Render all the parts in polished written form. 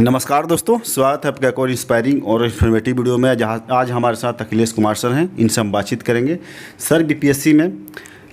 नमस्कार दोस्तों, स्वागत है आपका एक और इंस्पायरिंग और इन्फॉर्मेटिव वीडियो में। जहाँ आज हमारे साथ अखिलेश कुमार सर हैं, इनसे हम बातचीत करेंगे। सर बीपीएससी में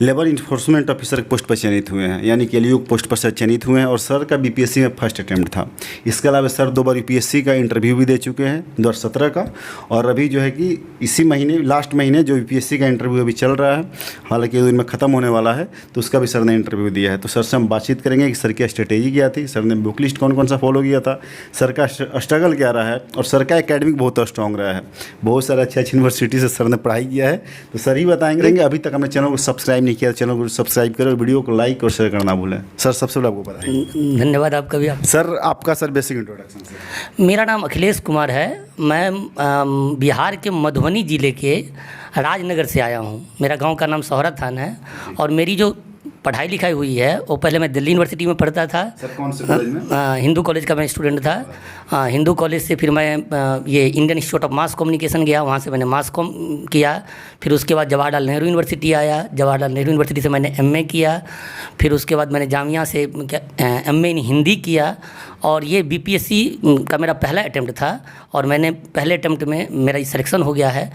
लेबर इन्फोर्समेंट ऑफिसर पोस्ट पर चयनित हुए हैं, यानी कि एलयू पोस्ट पर से चयनित हुए हैं और सर का बीपीएससी में फर्स्ट अटैम्प्ट था। इसके अलावा सर 2 बार यूपीएससी का इंटरव्यू भी दे चुके हैं 2017 का, और अभी जो है कि इसी महीने लास्ट महीने जो यूपीएससी का इंटरव्यू अभी चल रहा है, हालांकि 1 दिन में ख़त्म होने वाला है, तो उसका भी सर ने इंटरव्यू दिया है। तो सर से हम बातचीत करेंगे कि सर की स्ट्रेटेजी क्या थी, सर ने बुक लिस्ट कौन कौन सा फॉलो किया था, सर का स्ट्रगल क्या रहा है, और सर का एकेडमिक बहुत स्ट्रॉन्ग रहा है। बहुत सारे अच्छी यूनिवर्सिटी से सर ने पढ़ाई किया है, तो सर ही बताएंगे। अभी तक हमने चैनल को सब्सक्राइब नहीं किया, चैनल को सब्सक्राइब करें और वीडियो को लाइक और शेयर करना भूलें। सर सबसे पहले आपको बताएं। धन्यवाद आपका भी। सर आपका सर बेसिक इंट्रोडक्शन सर। मेरा नाम अखिलेश कुमार है। मैं बिहार के मधुबनी ज़िले के राजनगर से आया हूँ। मेरा गांव का नाम सोहरा थान है और मेरी जो पढ़ाई लिखाई हुई है वो पहले मैं दिल्ली यूनिवर्सिटी में पढ़ता था। सर कौन से कॉलेज में? हिंदू कॉलेज का मैं स्टूडेंट था। हिंदू कॉलेज से फिर मैं ये Indian institute of mass communication गया, वहाँ से मैंने मास कॉम किया। फिर उसके बाद जवाहरलाल नेहरू यूनिवर्सिटी आया, जवाहरलाल नेहरू यूनिवर्सिटी से मैंने एमए किया। फिर उसके बाद मैंने जामिया से एमए इन हिंदी किया। और ये बीपीएससी का मेरा पहला अटैम्प्ट था और मैंने पहले अटैम्प्ट में मेरा सिलेक्शन हो गया है।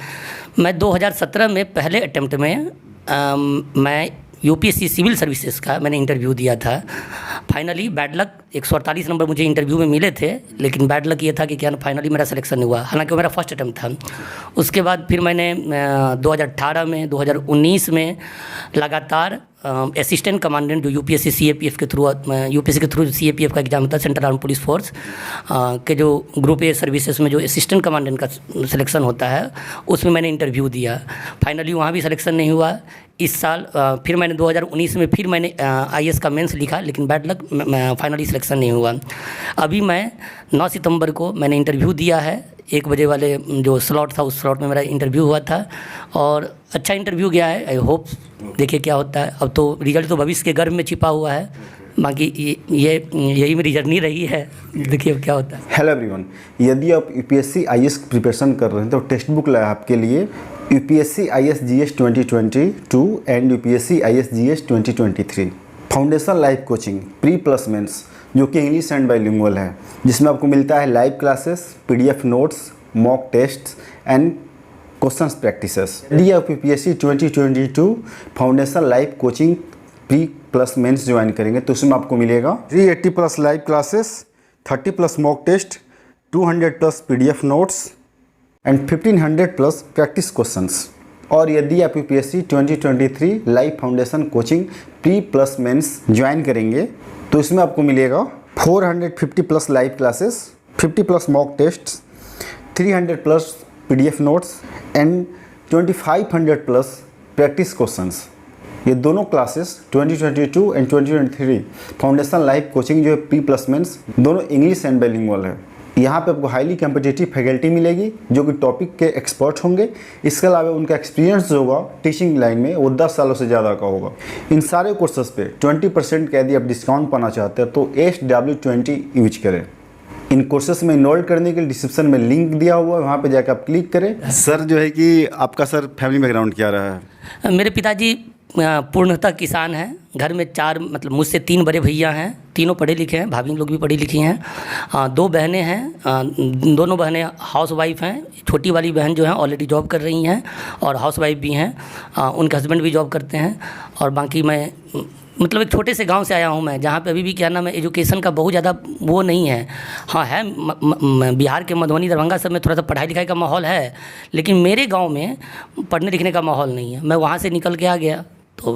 मैं 2017 में पहले अटैम्प्ट में मैं यूपीएससी सिविल सर्विसेज का मैंने इंटरव्यू दिया था। फाइनली बैड लक 148 नंबर मुझे इंटरव्यू में मिले थे, लेकिन बैड लक ये था कि क्या फाइनली मेरा सिलेक्शन नहीं हुआ, हालांकि वो मेरा फर्स्ट अटैम्प्ट था। उसके बाद फिर मैंने 2018 में 2019 में लगातार असिस्टेंट कमांडेंट जो यूपीएससी सीएपीएफ के थ्रू सीएपीएफ का एग्जाम होता है, सेंट्रल आर्म पुलिस फोर्स के जो ग्रुप ए सर्विसेज में जो असिस्टेंट कमांडेंट का सिलेक्शन होता है, उसमें मैंने इंटरव्यू दिया। फाइनली वहाँ भी सिलेक्शन नहीं हुआ। इस साल फिर मैंने 2019 में फिर मैंने आईएएस का मेंस लिखा, लेकिन बैड लक फाइनली सिलेक्शन नहीं हुआ। अभी मैं 9 सितंबर को मैंने इंटरव्यू दिया है। 1 बजे वाले जो स्लॉट था उस स्लॉट में मेरा इंटरव्यू हुआ था और अच्छा इंटरव्यू गया है। आई होप देखिए क्या होता है। अब तो रिजल्ट तो भविष्य के गर्भ में छिपा हुआ है, बाकी यही मेरी जर्नी रही है। देखिए अब क्या होता है। हेलो एवरीवन, यदि आप यूपीएससी आईएएस प्रिपरेशन कर रहे हैं तो टेक्स्ट बुक लाया आपके लिए UPSC IAS GS 2022 and UPSC IAS GS 2023 foundation live coaching pre plus mains, जो कि इंग्लिश एंड बाइलिंगुअल है, जिसमें आपको मिलता है live classes, PDF notes, mock test and questions practices. यदि आप UPSC 2022 foundation live coaching pre plus mains join करेंगे तो उसमें आपको मिलेगा 380 plus live classes, 30 plus mock test, 200 plus PDF notes and 1500 plus practice questions. और यदि आप UPSC 2023 live foundation coaching pre plus mains join करेंगे तो इसमें आपको मिलेगा 450 plus live classes, 50 plus mock test, 300 plus PDF notes and 2500 plus practice questions. ये दोनों classes 2022 and 2023 foundation live coaching जो है प्री प्लस मेंस, दोनों इंग्लिश एंड बाइलिंगुअल है। यहाँ पे आपको हाईली कम्पिटिटिव फैकल्टी मिलेगी जो कि टॉपिक के एक्सपर्ट होंगे। इसके अलावा उनका एक्सपीरियंस जो होगा टीचिंग लाइन में वो 10 सालों से ज़्यादा का होगा। इन सारे कोर्सेज पे 20% का यदि आप डिस्काउंट पाना चाहते हैं तो SW20 यूज करें। इन कोर्सेज में इनरोल करने के लिए डिस्क्रिप्शन में लिंक दिया हुआ है, वहाँ पे जाकर आप क्लिक करें। सर जो है कि आपका सर फैमिली बैकग्राउंड क्या रहा है? मेरे पिताजी पूर्णतः किसान हैं। घर में 4 मतलब मुझसे 3 बड़े भैया हैं, तीनों पढ़े लिखे हैं, भाभी लोग भी पढ़ी लिखी हैं। 2 बहनें हैं, दोनों बहनें हाउस वाइफ हैं। छोटी वाली बहन जो है ऑलरेडी जॉब कर रही हैं और हाउस वाइफ भी हैं, उनके हस्बैंड भी जॉब करते हैं। और बाकी मैं मतलब एक छोटे से गांव से आया हूं मैं, जहां पे अभी भी क्या नाम है एजुकेशन का बहुत ज़्यादा वो नहीं है। हाँ है, बिहार के मधुबनी दरभंगा सब में थोड़ा सा पढ़ाई लिखाई का माहौल है, लेकिन मेरे गांव में पढ़ने लिखने का माहौल नहीं है। मैं वहाँ से निकल के आ गया। तो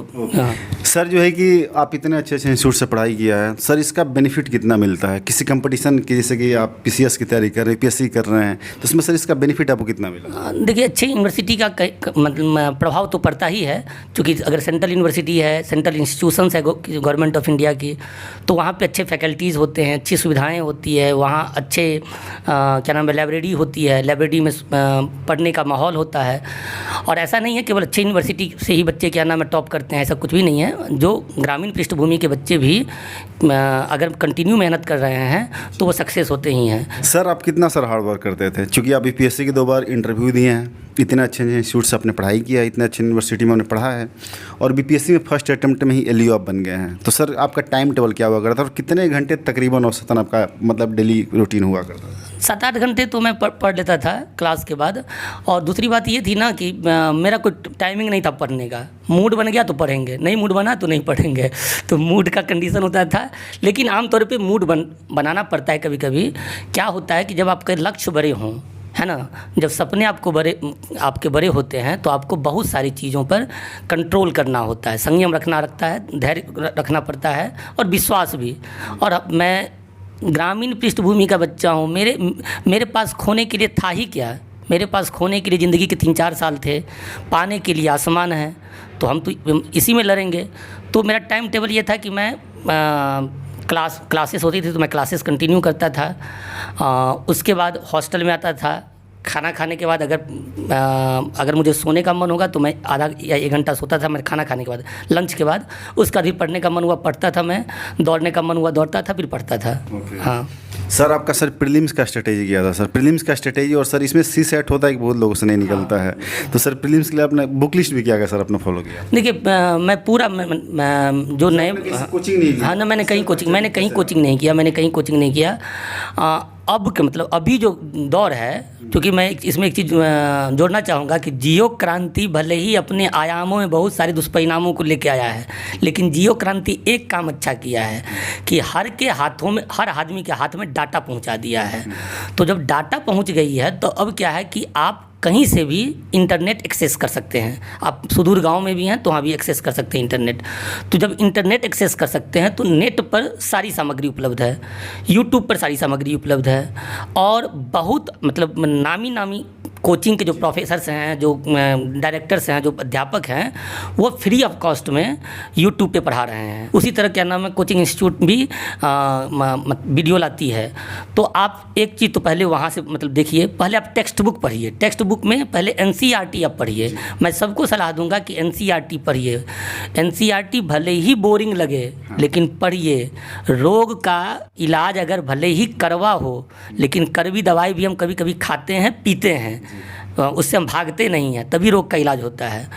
सर जो है कि आप इतने अच्छे इंस्टीट्यूट से पढ़ाई किया है, सर इसका बेनिफिट कितना मिलता है किसी कंपटीशन की, जैसे कि आप पीसीएस की तैयारी कर रहे हैं, पीएससी कर रहे हैं, तो उसमें सर इसका बेनिफिट आपको कितना मिला? देखिए अच्छी यूनिवर्सिटी का मतलब प्रभाव तो पड़ता ही है, क्योंकि अगर सेंट्रल यूनिवर्सिटी है, सेंट्रल इंस्टीट्यूशंस है गवर्नमेंट ऑफ इंडिया की, तो वहाँ पे अच्छे फैकल्टीज़ होते हैं, अच्छी सुविधाएँ होती है, वहाँ अच्छे क्या नाम है लाइब्रेरी होती है, लाइब्रेरी में पढ़ने का माहौल होता है। और ऐसा नहीं है केवल अच्छी यूनिवर्सिटी से ही बच्चे क्या नाम है टॉप अप करते हैं, ऐसा कुछ भी नहीं है। जो ग्रामीण पृष्ठभूमि के बच्चे भी अगर कंटिन्यू मेहनत कर रहे हैं तो वो सक्सेस होते ही हैं। सर आप कितना सर हार्ड वर्क करते थे, क्योंकि आप यूपीएससी के 2 बार इंटरव्यू दिए हैं, इतने अच्छे इंस्टीट्यूट से आपने पढ़ाई किया है, इतने अच्छे यूनिवर्सिटी में आपने पढ़ा है, और बीपीएससी में फर्स्ट अटेम्प्ट में ही एलईओ आप बन गए हैं। तो सर आपका टाइम टेबल क्या हुआ करता था और कितने घंटे तकरीबन औसतन आपका मतलब डेली रूटीन हुआ करता था? 7-8 घंटे तो मैं पढ़ लेता था क्लास के बाद। और दूसरी बात ये थी ना कि मेरा कोई टाइमिंग नहीं था पढ़ने का। मूड बन गया तो पढ़ेंगे, नहीं मूड बना तो नहीं पढ़ेंगे, तो मूड का कंडीशन होता था। लेकिन आमतौर पे मूड बनाना पड़ता है कभी कभी। क्या होता है कि जब आपके लक्ष्य बड़े हों, है ना, जब सपने आपके बड़े होते हैं तो आपको बहुत सारी चीज़ों पर कंट्रोल करना होता है, संयम रखता है, धैर्य रखना पड़ता है और विश्वास भी। और मैं ग्रामीण पृष्ठभूमि का बच्चा हूँ, मेरे पास खोने के लिए था ही क्या। मेरे पास खोने के लिए ज़िंदगी के 3-4 साल थे, पाने के लिए आसमान है, तो हम तो इसी में लड़ेंगे। तो मेरा टाइम टेबल ये था कि मैं क्लासेस होती थी तो मैं क्लासेस कंटिन्यू करता था। उसके बाद हॉस्टल में आता था। खाना खाने के बाद अगर मुझे सोने का मन होगा तो मैं आधा या 1 घंटा सोता था। मैं खाना खाने के बाद, लंच के बाद उसका भी पढ़ने का मन हुआ पढ़ता था मैं, दौड़ने का मन हुआ दौड़ता था, फिर पढ़ता था। हाँ सर आपका सर प्रीलिम्स का स्ट्रेटेजी क्या था? सर प्रीलिम्स का स्ट्रेटेजी, और सर इसमें सी सेट होता है कि बहुत लोगों से नहीं निकलता है, तो सर प्रीलिम्स के लिए आपने बुक लिस्ट भी क्या सर अपना फॉलो किया? देखिए, मैं पूरा जो नए कोचिंग नहीं, हाँ ना, मैंने कहीं कोचिंग नहीं किया। अब के मतलब अभी जो दौर है, क्योंकि मैं इसमें एक चीज़ जोड़ना चाहूँगा कि जियो क्रांति भले ही अपने आयामों में बहुत सारे दुष्परिणामों को लेके आया है, लेकिन जियो क्रांति एक काम अच्छा किया है कि हर आदमी के हाथ में डाटा पहुँचा दिया है। तो जब डाटा पहुँच गई है तो अब क्या है कि आप कहीं से भी इंटरनेट एक्सेस कर सकते हैं। आप सुदूर गांव में भी हैं तो वहाँ भी एक्सेस कर सकते हैं इंटरनेट। तो जब इंटरनेट एक्सेस कर सकते हैं तो नेट पर सारी सामग्री उपलब्ध है, यूट्यूब पर सारी सामग्री उपलब्ध है, और बहुत मतलब नामी कोचिंग के जो प्रोफेसर्स हैं, जो डायरेक्टर्स हैं, जो अध्यापक हैं, वो फ्री ऑफ कॉस्ट में यूट्यूब पे पढ़ा रहे हैं। उसी तरह क्या नाम है, कोचिंग इंस्टीट्यूट भी वीडियो लाती है। तो आप एक चीज़ तो पहले वहाँ से मतलब देखिए, पहले आप टेक्स्ट बुक पढ़िए। टेक्स्ट बुक में पहले एनसीईआरटी आप पढ़िए। मैं सबको सलाह दूंगा कि एनसीईआरटी पढ़िए। एनसीईआरटी भले ही बोरिंग लगे लेकिन पढ़िए। रोग का इलाज अगर भले ही करवा हो, लेकिन कड़वी दवाई भी हम कभी कभी खाते हैं, पीते हैं, उससे हम भागते नहीं हैं, तभी रोग का इलाज होता है।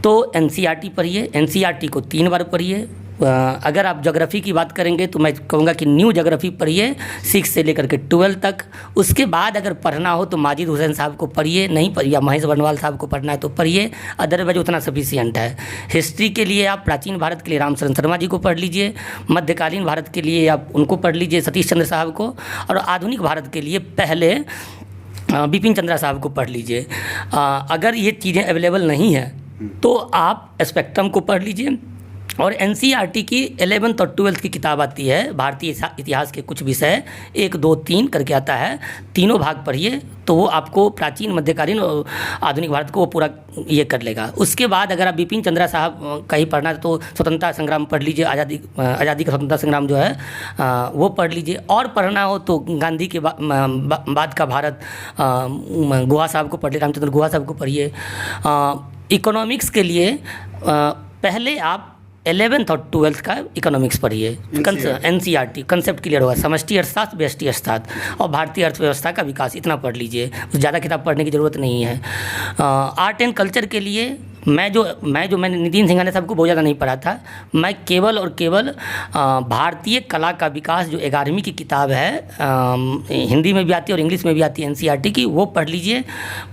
तो एनसीईआरटी पढ़िए। एनसीईआरटी को 3 बार पढ़िए। अगर आप ज्योग्राफी की बात करेंगे तो मैं कहूँगा कि न्यू ज्योग्राफी पढ़िए 6 से लेकर के 12 तक। उसके बाद अगर पढ़ना हो तो माजिद हुसैन साहब को पढ़िए, नहीं पढ़िए या महेश बनवाल साहब को पढ़ना है तो पढ़िए, अदरवाइज उतना सफिशिएंट है। हिस्ट्री के लिए आप प्राचीन भारत के लिए रामशरण शर्मा जी को पढ़ लीजिए, मध्यकालीन भारत के लिए आप उनको पढ़ लीजिए सतीश चंद्र साहब को, और आधुनिक भारत के लिए पहले बिपिन चंद्रा साहब को पढ़ लीजिए। अगर ये चीज़ें अवेलेबल नहीं हैं तो आप स्पेक्ट्रम को पढ़ लीजिए। और एनसीईआरटी की 11th और 12th की किताब आती है, भारतीय इतिहास के कुछ विषय 1, 2, 3 करके आता है, तीनों भाग पढ़िए तो वो आपको प्राचीन, मध्यकालीन और आधुनिक भारत को वो पूरा ये कर लेगा। उसके बाद अगर आप बिपिन चंद्रा साहब का ही पढ़ना है तो स्वतंत्रता संग्राम पढ़ लीजिए, आज़ादी का स्वतंत्रता संग्राम जो है वो पढ़ लीजिए। और पढ़ना हो तो गांधी के बाद का भारत, गुहा साहब को पढ़िए, रामचंद्र गुहा साहब को पढ़िए। इकोनॉमिक्स के लिए पहले आप 11th और 12th का इकोनॉमिक्स पढ़िए। एनसीईआरटी कंसेप्ट क्लियर होगा, समष्टि अर्थशास्त्र, व्यष्टि अर्थशास्त्र और भारतीय अर्थव्यवस्था का विकास, इतना पढ़ लीजिए, ज़्यादा किताब पढ़ने की ज़रूरत नहीं है। आर्ट एंड कल्चर के लिए मैंने नितिन सिंघानिया साहब को बहुत ज़्यादा नहीं पढ़ा था। मैं केवल और केवल भारतीय कला का विकास जो 11वीं की किताब है, हिंदी में भी आती है और इंग्लिश में भी आती है एनसीईआरटी की, वो पढ़ लीजिए,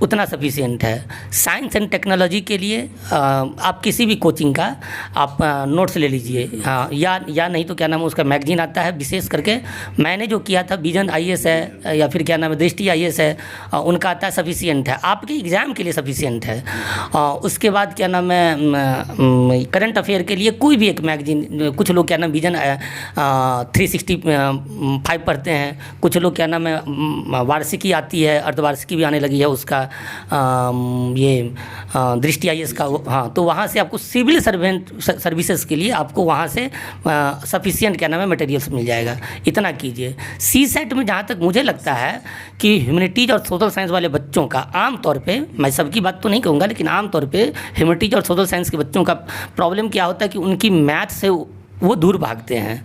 उतना सफिशिएंट है। साइंस एंड टेक्नोलॉजी के लिए आप किसी भी कोचिंग का आप नोट्स ले लीजिए, या नहीं तो क्या नाम है उसका मैगजीन आता है, विशेष करके मैंने जो किया था विजन आईएएस है या फिर क्या नाम है दृष्टि आईएएस है, उनका आता है, सफिशिएंट है, आपके एग्ज़ाम के लिए सफिशिएंट है। उसके बाद क्या नाम है करंट अफेयर के लिए कोई भी एक मैगजीन, कुछ लोग क्या नाम विजन 365 पढ़ते हैं, कुछ लोग क्या नाम है वार्षिकी आती है, अर्धवार्षिकी भी आने लगी है उसका, ये दृष्टि आईएएस का, हाँ, तो वहाँ से आपको सिविल सर्विसेज के लिए आपको वहाँ से सफिशिएंट क्या नाम है मटेरियल्स मिल जाएगा। इतना कीजिए। सीसेट में जहाँ तक मुझे लगता है कि ह्यूमैनिटीज़ और सोशल साइंस वाले बच्चों का आम तौर पे, मैं सबकी बात तो नहीं कहूँगा, लेकिन आम तौर पे ह्यूमैनिटीज और सोशल साइंस के बच्चों का प्रॉब्लम क्या होता है कि उनकी मैथ से वो दूर भागते हैं।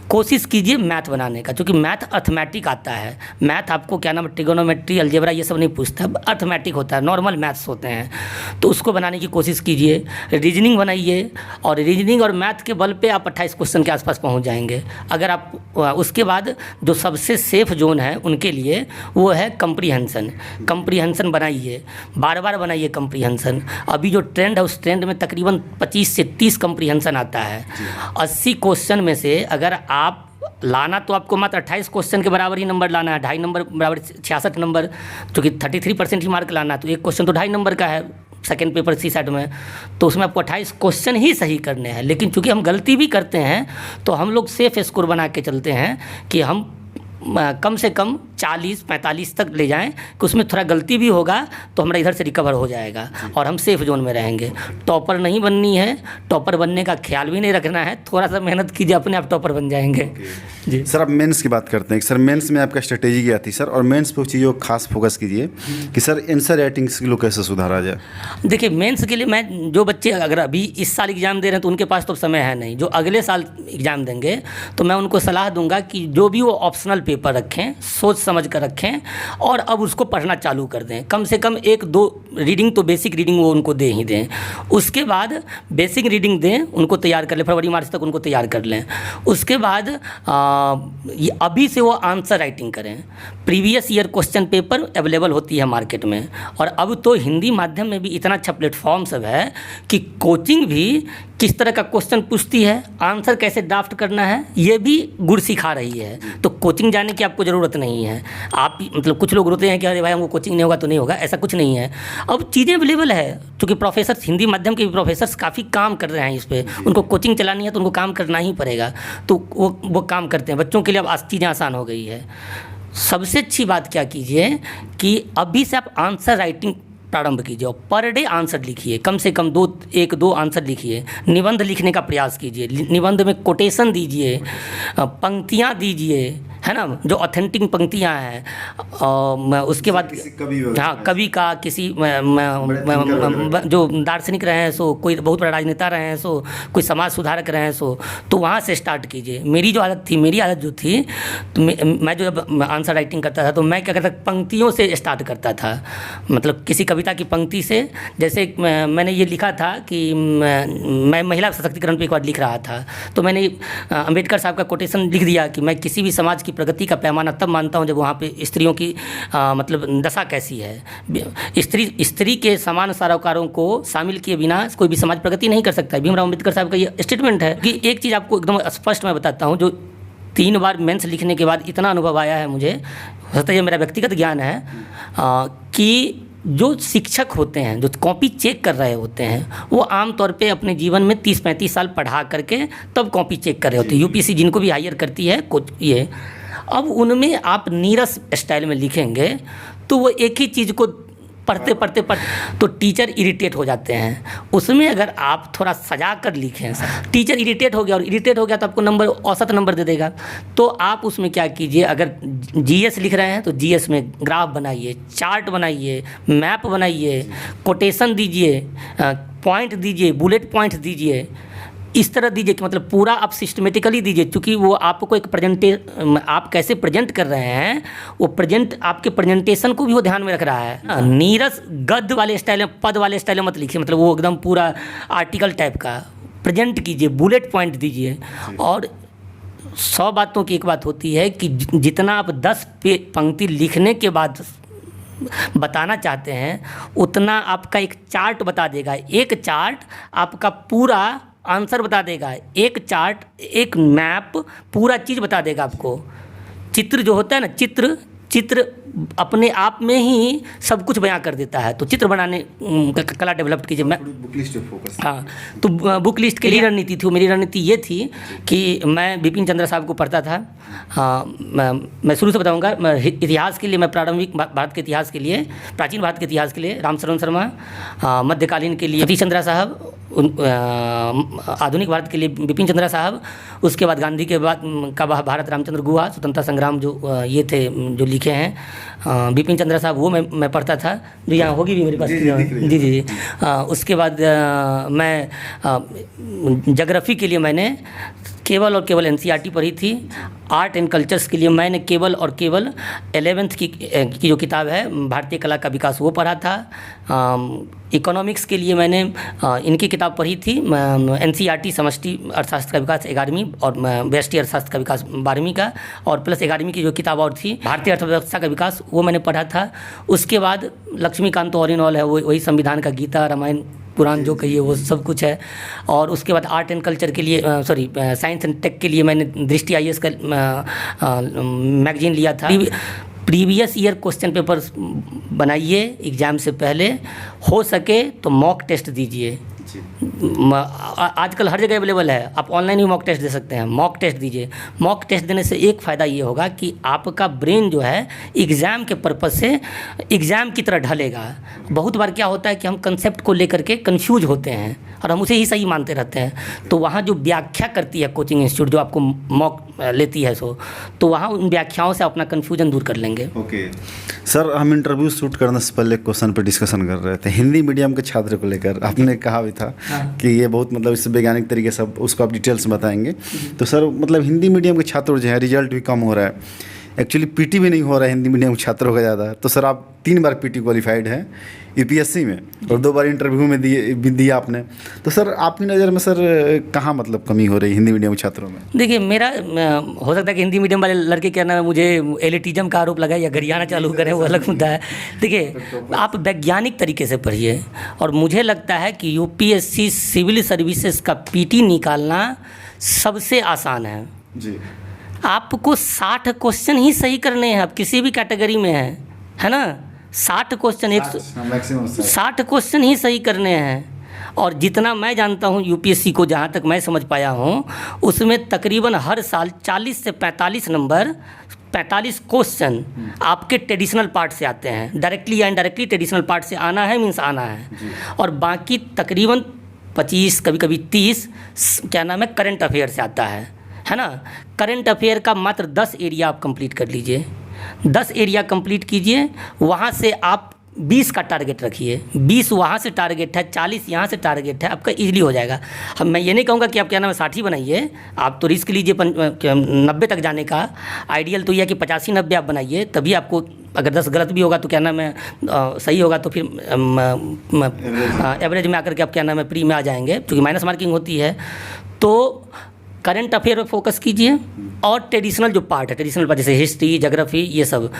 कोशिश कीजिए मैथ बनाने का, क्योंकि मैथ अर्थमेटिक आता है। मैथ आपको क्या नाम है, ट्रिगोनोमेट्री, अलजेब्रा ये सब नहीं पूछता, अर्थमेटिक होता है, नॉर्मल मैथ्स होते हैं, तो उसको बनाने की कोशिश कीजिए। रीजनिंग बनाइए, और रीजनिंग और मैथ के बल पे आप 28 क्वेश्चन के आसपास पहुंच जाएंगे। अगर आप उसके बाद जो सबसे सेफ जोन है उनके लिए वो है कंप्रीहेंशन। कंप्रीहेंशन बनाइए, बार बार बनाइए कंप्रीहेंशन। अभी जो ट्रेंड है उस ट्रेंड में तकरीबन 25 से 30 कंप्रीहेंशन आता है। 80 क्वेश्चन में से अगर आप लाना तो आपको मात्र 28 क्वेश्चन के बराबर ही नंबर लाना है, 2.5 नंबर बराबर 66 नंबर, क्योंकि 33% ही मार्क लाना है, तो एक क्वेश्चन तो 2.5 नंबर का है सेकंड पेपर CSAT में, तो उसमें आपको 28 क्वेश्चन ही सही करने हैं। लेकिन चूंकि हम गलती भी करते हैं तो हम लोग सेफ स्कोर बना के चलते हैं कि हम कम से कम 40-45 तक ले जाएं, कि उसमें थोड़ा गलती भी होगा तो हमारा इधर से रिकवर हो जाएगा और हम सेफ जोन में रहेंगे। टॉपर नहीं बननी है, टॉपर बनने का ख्याल भी नहीं रखना है, थोड़ा सा मेहनत कीजिए, अपने आप टॉपर बन जाएंगे। जी सर, अब मेंस की बात करते हैं। सर, मेंस में आपका स्ट्रेटेजी क्या थी सर, और मेंस पे चीज़ों को खास फोकस कीजिए कि सर आंसर राइटिंग स्किल को कैसे सुधारा जाए। देखिए, मेंस के लिए मैं जो बच्चे अगर अभी इस साल एग्ज़ाम दे रहे हैं तो उनके पास तो समय है नहीं, जो अगले साल एग्ज़ाम देंगे तो मैं उनको सलाह दूंगा कि जो भी वो ऑप्शनल पेपर रखें, सोच समझ कर रखें, और अब उसको पढ़ना चालू कर दें। कम से कम 1-2 रीडिंग तो बेसिक रीडिंग वो उनको दे ही दें। उसके बाद बेसिक रीडिंग दें, उनको तैयार कर लें, फरवरी मार्च तक उनको तैयार कर लें। उसके बाद ये अभी से वो आंसर राइटिंग करें। Previous year question paper available होती है मार्केट में, और अब तो हिंदी माध्यम में भी इतना अच्छा प्लेटफॉर्म सब है कि कोचिंग भी किस तरह का क्वेश्चन पूछती है, आंसर कैसे ड्राफ्ट करना है, ये भी गुर सिखा रही है। तो कोचिंग जाने की आपको ज़रूरत नहीं है। आप मतलब कुछ लोग रोते हैं कि अरे भाई हमको कोचिंग नहीं होगा तो नहीं होगा, ऐसा कुछ नहीं है। अब चीज़ें अवेलेबल है, क्योंकि प्रोफेसर हिंदी माध्यम के प्रोफेसर्स काफ़ी काम कर रहे हैं इस पर। उनको कोचिंग चलानी है तो उनको काम करना ही पड़ेगा, तो वो काम करते हैं। बच्चों के लिए अब चीज़ें आसान हो गई है। सबसे अच्छी बात क्या कीजिए कि अभी से आप आंसर राइटिंग प्रारंभ कीजिए, और पर डे आंसर लिखिए, कम से कम 1-2 आंसर लिखिए। निबंध लिखने का प्रयास कीजिए, निबंध में कोटेशन दीजिए, पंक्तियाँ दीजिए, है ना, जो ऑथेंटिक पंक्तियाँ हैं। उसके बाद हाँ, कवि का किसी जो दार्शनिक रहे हैं सो, कोई बहुत बड़ा राजनेता रहे हैं सो, कोई समाज सुधारक रहे हैं सो, तो वहाँ से स्टार्ट कीजिए। मेरी आदत जो थी, तो मैं जो जब आंसर राइटिंग करता था तो मैं क्या करता, पंक्तियों से स्टार्ट करता था। मतलब किसी कविता की पंक्ति से, जैसे मैंने ये लिखा था कि मैं महिला सशक्तिकरण पे एक बार लिख रहा था, तो मैंने अम्बेडकर साहब का कोटेशन लिख दिया कि मैं किसी भी समाज की प्रगति का पैमाना तब मानता हूं जब वहाँ पे स्त्रियों की मतलब दशा कैसी है। स्त्री के समान सरोकारों को शामिल किए बिना कोई भी समाज प्रगति नहीं कर सकता है। भीमराव अम्बेडकर साहब का ये स्टेटमेंट है। कि एक चीज़ आपको एकदम स्पष्ट मैं बताता हूँ, जो 3 बार मेंस लिखने के बाद इतना अनुभव आया है मुझे, हो सकता है ये मेरा व्यक्तिगत ज्ञान है, कि जो शिक्षक होते हैं, जो कॉपी चेक कर रहे होते हैं, वो आमतौर पे अपने जीवन में 30-35 साल पढ़ा करके तब कॉपी चेक कर रहे होते हैं। यूपीएससी जिनको भी हायर करती है ये, अब उनमें आप नीरस स्टाइल में लिखेंगे तो वो एक ही चीज़ को पढ़ते तो टीचर इरिटेट हो जाते हैं। उसमें अगर आप थोड़ा सजा कर लिखें, टीचर इरिटेट हो गया, और इरिटेट हो गया तो आपको नंबर, औसत नंबर दे देगा। तो आप उसमें क्या कीजिए, अगर जीएस लिख रहे हैं तो जीएस में ग्राफ बनाइए, चार्ट बनाइए, मैप बनाइए, कोटेशन दीजिए, पॉइंट दीजिए, बुलेट पॉइंट दीजिए, इस तरह दीजिए कि मतलब पूरा आप सिस्टमेटिकली दीजिए। क्योंकि वो आपको एक आप कैसे प्रेजेंट कर रहे हैं, वो आपके प्रेजेंटेशन को भी वो ध्यान में रख रहा है। नीरस गद्य वाले स्टाइल में, पद वाले स्टाइल में मत लिखिए, मतलब वो एकदम पूरा आर्टिकल टाइप का प्रेजेंट कीजिए, बुलेट पॉइंट दीजिए। और 100 बातों की एक बात होती है कि जितना आप 10 पंक्ति लिखने के बाद बताना चाहते हैं, उतना आपका एक चार्ट बता देगा। एक चार्ट आपका पूरा आंसर बता देगा, एक चार्ट, एक मैप, पूरा चीज़ बता देगा आपको। चित्र जो होता है ना, चित्र अपने आप में ही सब कुछ बयां कर देता है। तो चित्र बनाने कला डेवलप कीजिए। मैं बुक लिस्ट पे फोकस, हाँ, तो बुक लिस्ट के लिए रणनीति थी, मेरी रणनीति ये थी कि मैं बिपिन चंद्र साहब को पढ़ता था। मैं शुरू से बताऊंगा। इतिहास के लिए मैं प्रारंभिक भारत के इतिहास के लिए, प्राचीन भारत के इतिहास के लिए रामशरण शर्मा, मध्यकालीन के लिए सतीश चंद्रा साहब, आधुनिक भारत के लिए बिपिन चंद्रा साहब, उसके बाद गांधी के बाद का भारत रामचंद्र गुहा, स्वतंत्रता संग्राम जो ये थे जो लिखे हैं, बिपिन चंद्रा साहब, वो मैं पढ़ता था, जो यहाँ होगी भी मेरे पास। जी। उसके बाद मैं ज्योग्राफी के लिए मैंने केवल और केवल एनसीईआरटी पढ़ी थी। आर्ट एंड कल्चर्स के लिए मैंने केवल और केवल 11th की जो किताब है भारतीय कला का विकास, वो पढ़ा था। इकोनॉमिक्स के लिए मैंने इनकी किताब पढ़ी थी, एनसीईआरटी समष्टि अर्थशास्त्र का विकास 11वीं और व्यष्टि अर्थशास्त्र का विकास 12वीं का, और प्लस 11वीं की जो किताब और थी भारतीय अर्थव्यवस्था का विकास, वो मैंने पढ़ा था। उसके बाद लक्ष्मीकांत ऑल इन ऑल है, वही संविधान का गीता रामायण पुराण जो कहिए वो सब कुछ है। और उसके बाद आर्ट एंड कल्चर के लिए साइंस एंड टेक के लिए मैंने दृष्टि IAS का मैगजीन लिया था। प्रीवियस ईयर क्वेश्चन पेपर्स बनाइए एग्ज़ाम से पहले, हो सके तो मॉक टेस्ट दीजिए। आजकल हर जगह अवेलेबल है, आप ऑनलाइन भी मॉक टेस्ट दे सकते हैं। मॉक टेस्ट दीजिए। मॉक टेस्ट देने से एक फ़ायदा ये होगा कि आपका ब्रेन जो है एग्ज़ाम के पर्पज़ से एग्ज़ाम की तरह ढलेगा। बहुत बार क्या होता है कि हम कंसेप्ट को लेकर के कंफ्यूज होते हैं और हम उसे ही सही मानते रहते हैं। तो वहाँ जो व्याख्या करती है कोचिंग इंस्टीट्यूट, जो आपको मॉक लेती है तो वहाँ उन व्याख्याओं से अपना कन्फ्यूजन दूर कर लेंगे। ओके सर, हम इंटरव्यू शूट करने से पहले क्वेश्चन पर डिस्कशन कर रहे थे हिंदी मीडियम के छात्र को लेकर। आपने कहा भी था कि ये बहुत मतलब इससे वैज्ञानिक तरीके से उसको आप डिटेल्स बताएंगे। तो सर मतलब हिंदी मीडियम के छात्र जो है रिजल्ट भी कम हो रहा है, एक्चुअली पीटी भी नहीं हो रहा है हिंदी मीडियम के छात्रों का ज़्यादा। तो सर आप 3 बार पीटी क्वालिफाइड हैं यूपीएससी में और 2 बार इंटरव्यू में दिया आपने। तो सर आपकी नज़र में सर कहाँ मतलब कमी हो रही है हिंदी मीडियम छात्रों में? देखिए, मेरा हो सकता है कि हिंदी मीडियम वाले लड़के क्या ना मुझे एलिटिज्म का आरोप लगाए या गरियाना चालू करें, वो अलग मुद्दा है। देखिए, आप वैज्ञानिक तरीके से पढ़िए, और मुझे लगता है कि यूपीएससी सिविल सर्विसेज का पीटी निकालना सबसे आसान है जी। आपको 60 क्वेश्चन ही सही करने हैं, आप किसी भी कैटेगरी में है ना। 60 क्वेश्चन 60 क्वेश्चन ही सही करने हैं। और जितना मैं जानता हूँ यूपीएससी को, जहाँ तक मैं समझ पाया हूँ, उसमें तकरीबन हर साल 40 से 45 नंबर 45 क्वेश्चन आपके ट्रेडिशनल पार्ट से आते हैं। डायरेक्टली या इनडायरेक्टली ट्रेडिशनल पार्ट से आना है, मीन्स आना है। और बाकी तकरीबन 25 कभी कभी 30 क्या नाम है करंट अफेयर से आता है ना। करंट अफेयर का मात्र 10 एरिया आप कंप्लीट कर लीजिए, 10 एरिया कंप्लीट कीजिए। वहाँ से आप 20 का टारगेट रखिए, 20 वहाँ से टारगेट है, 40 यहाँ से टारगेट है, आपका इजीली हो जाएगा। हम मैं ये नहीं कहूँगा कि आप क्या नाम है 60 ही बनाइए, आप तो रिस्क लीजिए 90 तक जाने का। आइडियल तो यह है कि 85-90 आप बनाइए, तभी आपको अगर 10 गलत भी होगा तो क्या नाम है सही होगा तो फिर एवरेज में आकर के आप क्या नाम है प्री में आ जाएंगे, क्योंकि माइनस मार्किंग होती है। तो करंट अफेयर पर फोकस कीजिए, और ट्रेडिशनल जो पार्ट है, ट्रेडिशनल पार्ट जैसे हिस्ट्री, ज्योग्राफी, ये सब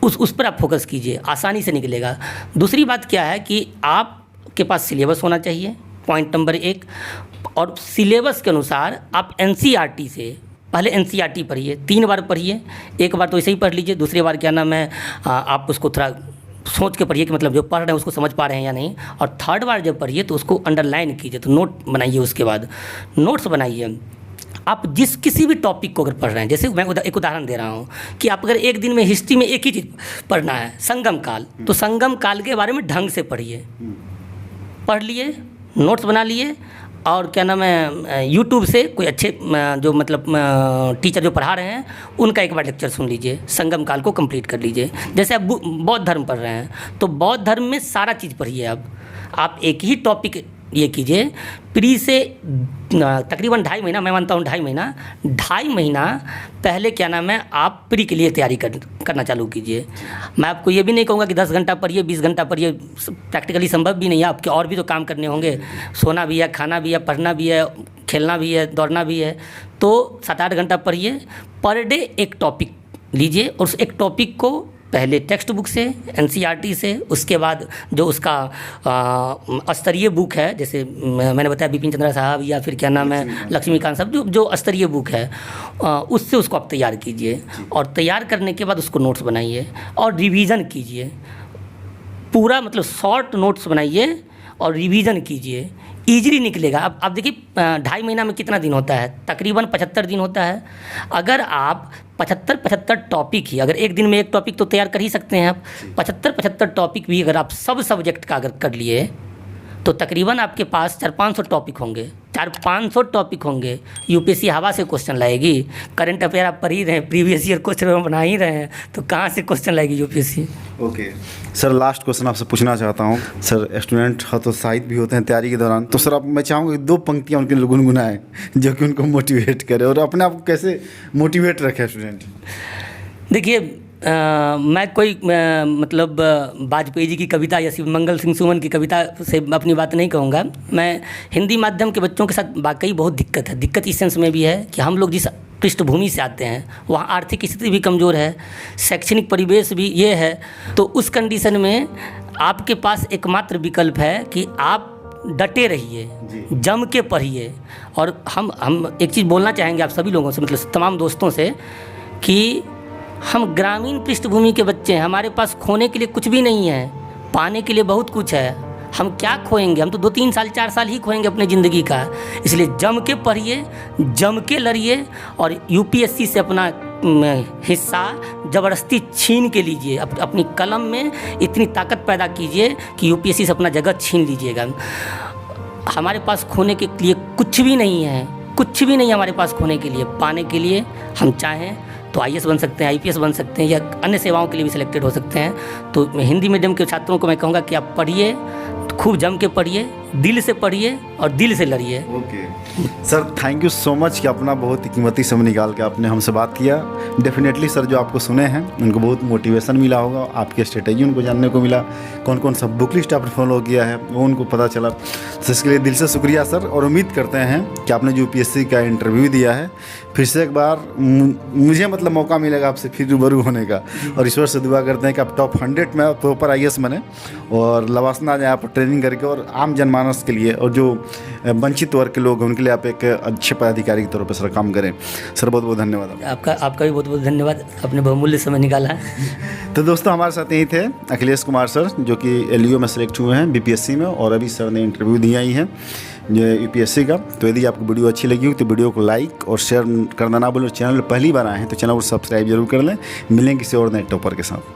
उस पर आप फोकस कीजिए, आसानी से निकलेगा। दूसरी बात क्या है कि आपके पास सिलेबस होना चाहिए, पॉइंट नंबर 1। और सिलेबस के अनुसार आप एनसीईआरटी से पहले एनसीईआरटी पढ़िए, 3 बार पढ़िए। एक बार तो ऐसे ही पढ़ लीजिए, दूसरी बार क्या नाम है आप उसको थोड़ा सोच के पढ़िए कि मतलब जो पढ़ रहे हैं उसको समझ पा रहे हैं या नहीं। और 3rd बार जब पढ़िए तो उसको अंडरलाइन कीजिए, तो नोट बनाइए। उसके बाद नोट्स बनाइए। आप जिस किसी भी टॉपिक को अगर पढ़ रहे हैं, जैसे मैं एक उदाहरण दे रहा हूँ कि आप अगर एक दिन में हिस्ट्री में एक ही चीज़ पढ़ना है, संगम काल, तो संगम काल के बारे में ढंग से पढ़िए। पढ़ लिए, नोट्स बना लिए, और क्या नाम है यूट्यूब से कोई अच्छे जो मतलब टीचर जो पढ़ा रहे हैं उनका एक बार लेक्चर सुन लीजिए, संगम काल को कंप्लीट कर लीजिए। जैसे आप बौद्ध धर्म पढ़ रहे हैं तो बौद्ध धर्म में सारा चीज़ पढ़िए। आप एक ही टॉपिक ये कीजिए, प्री से तकरीबन 2.5 महीना, मैं मानता हूँ 2.5 महीना पहले क्या नाम है आप प्री के लिए तैयारी करना चालू कीजिए। मैं आपको ये भी नहीं कहूँगा कि 10 घंटा पढ़िए, 20 घंटा पढ़िए, प्रैक्टिकली संभव भी नहीं है। आपके और भी तो काम करने होंगे, सोना भी है, खाना भी है, पढ़ना भी है, खेलना भी है, दौड़ना भी है। तो 7-8 घंटा पढ़िए, पर डे एक टॉपिक लीजिए, और उस एक टॉपिक को पहले टेक्स्ट बुक से, एनसीईआरटी से, उसके बाद जो उसका स्तरीय बुक है, जैसे मैंने बताया बिपिन चंद्रा साहब या फिर क्या नाम है लक्ष्मीकांत साहब, जो स्तरीय बुक है उससे उसको आप तैयार कीजिए। और तैयार करने के बाद उसको नोट्स बनाइए और रिवीजन कीजिए। पूरा मतलब शॉर्ट नोट्स बनाइए और रिवीजन कीजिए, ईजिली निकलेगा। अब आप देखिए 2.5 महीना में कितना दिन होता है, तकरीबन 75 दिन होता है। अगर आप 75 टॉपिक ही, अगर एक दिन में एक टॉपिक तो तैयार कर ही सकते हैं आप, 75 टॉपिक भी अगर आप सब सब्जेक्ट का अगर कर लिए तो तकरीबन आपके पास 400-500 टॉपिक होंगे। 400-500 टॉपिक होंगे। यूपीएससी हवा से क्वेश्चन लाएगी? करंट अफेयर आप पढ़ ही रहे हैं, प्रीवियस ईयर क्वेश्चन बना ही रहे हैं, तो कहाँ से क्वेश्चन लाएगी UPSC? Okay sir, last question आपसे पूछना चाहता हूँ। सर स्टूडेंट हतोत्साहित भी होते हैं तैयारी के दौरान, तो सर आप मैं चाहूँगा कि 2 पंक्तियाँ उनके लिए गुनगुनाएं जो कि उनको मोटिवेट करे और अपने आप को कैसे मोटिवेट रखे स्टूडेंट। देखिए, मैं कोई मतलब वाजपेयी जी की कविता या शिव मंगल सिंह सुमन की कविता से अपनी बात नहीं कहूँगा। मैं हिंदी माध्यम के बच्चों के साथ वाकई बहुत दिक्कत है। दिक्कत इस सेंस में भी है कि हम लोग जिस पृष्ठभूमि से आते हैं वहाँ आर्थिक स्थिति भी कमज़ोर है, शैक्षणिक परिवेश भी ये है। तो उस कंडीशन में आपके पास एकमात्र विकल्प है कि आप डटे रहिए, जम के पढ़िए। और हम एक चीज़ बोलना चाहेंगे आप सभी लोगों से, मतलब तमाम दोस्तों से, कि हम ग्रामीण पृष्ठभूमि के बच्चे हैं, हमारे पास खोने के लिए कुछ भी नहीं है, पाने के लिए बहुत कुछ है। हम क्या खोएंगे? हम तो 2-3 साल 4 साल ही खोएंगे अपने ज़िंदगी का। इसलिए जम के पढ़िए, जम के लड़िए और यूपीएससी से अपना हिस्सा ज़बरदस्ती छीन के लीजिए। अपनी कलम में इतनी ताकत पैदा कीजिए कि यूपीएससी से अपना जगह छीन लीजिएगा। हमारे पास खोने के लिए कुछ भी नहीं है, कुछ भी नहीं है हमारे पास खोने के लिए। पाने के लिए हम चाहें तो आईएएस बन सकते हैं, आईपीएस बन सकते हैं, या अन्य सेवाओं के लिए भी सिलेक्टेड हो सकते हैं। तो हिंदी मीडियम के छात्रों को मैं कहूँगा कि आप पढ़िए, खूब जम के पढ़िए, दिल से पढ़िए और दिल से लड़िए। Okay sir, thank you so much कि अपना बहुत ही कीमती समय निकाल के आपने हमसे बात किया। डेफिनेटली सर जो आपको सुने हैं उनको बहुत मोटिवेशन मिला होगा, आपकी स्ट्रेटेजी उनको जानने को मिला, कौन कौन सा बुक लिस्ट आपने फॉलो किया है वो उनको पता चला। तो इसके लिए दिल से शुक्रिया सर, और उम्मीद करते हैं कि आपने जो यूपीएससी का इंटरव्यू दिया है फिर से एक बार मुझे मतलब मौका मिलेगा आपसे फिर रूबरू होने का, और ईश्वर से दुआ करते हैं कि आप टॉप 100 में प्रॉपर आईएएस बने और लवासना जाए आप ट्रेनिंग करके, और आम जनमानस के लिए और जो वंचित वर्ग के लोग हैं उनके लिए आप एक अच्छे पदाधिकारी के तौर पर सर काम करें। सर बहुत बहुत धन्यवाद आपका भी बहुत बहुत धन्यवाद, आपने बहुमूल्य समय निकाला है। तो दोस्तों हमारे साथ यही थे अखिलेश कुमार सर, जो कि एलईओ में सेलेक्ट हुए हैं बीपीएससी में, और अभी सर ने इंटरव्यू दिया ही है यूपीएससी का। तो यदि आपको वीडियो अच्छी लगी हो तो वीडियो को लाइक और शेयर करना ना भूलें। चैनल पहली बार आए हैं तो चैनल को सब्सक्राइब जरूर कर लें। मिलेंगे किसी और नए टॉपर के साथ।